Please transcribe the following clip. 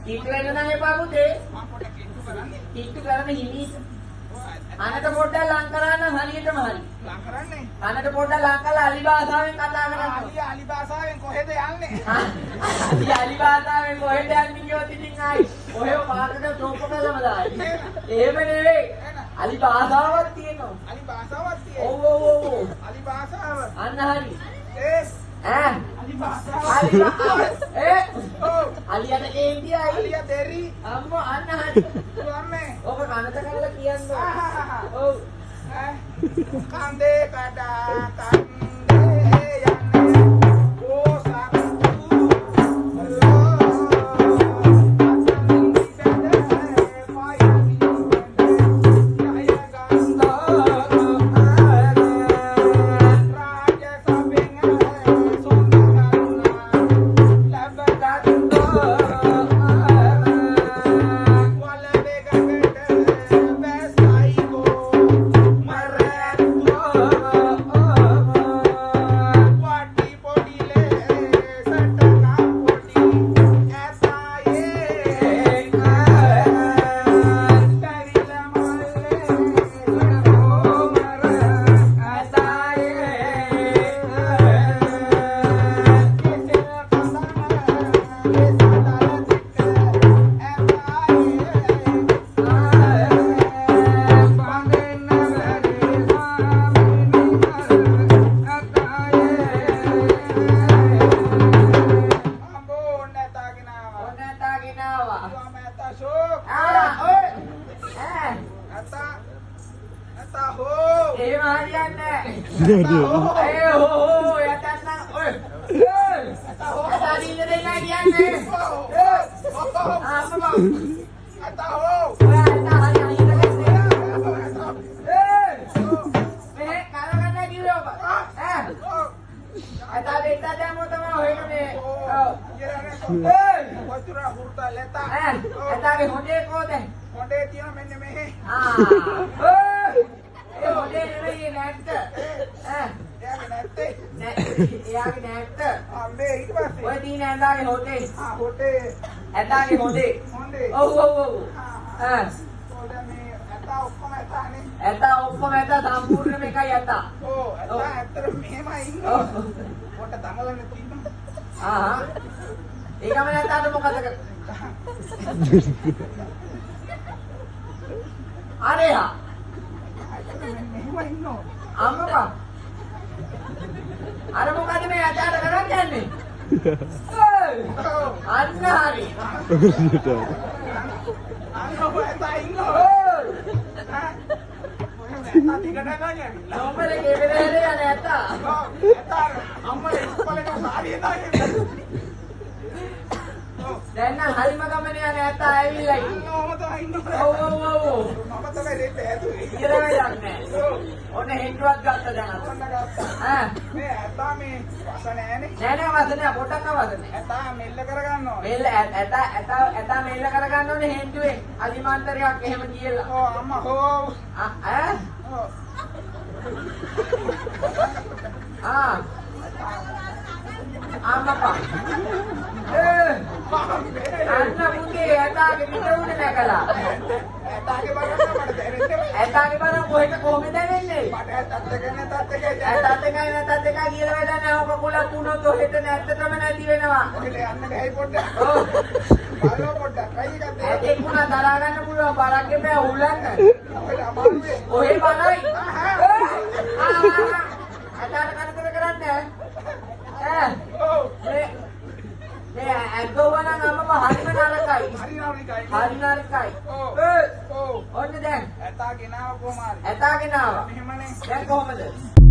කිට්ටු වෙන්න නම් එපා පුතේ. මම පොඩ්ඩක් කිට්ටු කරන්නේ. කිට්ටු කරන හිමීස. අනට පොඩ්ඩක් ලං කරන්න හරියටම හරි. ලං කරන්නේ. අනට පොඩ්ඩක් ලං කරලා අලි භාෂාවෙන් කතා කරන්න. අලි භාෂාවෙන් කොහෙද යන්නේ? අලි භාෂාවෙන් කොහෙද යන්නේ කියොත් ඉතින් ආයි ඔහෙ පාටට තෝප කළම දායි. එහෙම නෙවෙයි. අලි භාෂාවක් තියෙනවා. අලි භාෂාවක් තියෙනවා. ඔව් ඔව් ඔව්. අලි භාෂාව. අන්න හරි. ඈ අලි භාෂාව. අලියට කේන්තියයි. අලිය දෙරි. අම්මෝ අන්න හරි. අම්මේ. ඔබ කනට කරලා කියන්න. ඔව්. කන්දේ කඩා කන්දේ යන්නේ ඕසක් දැන් කොහමද?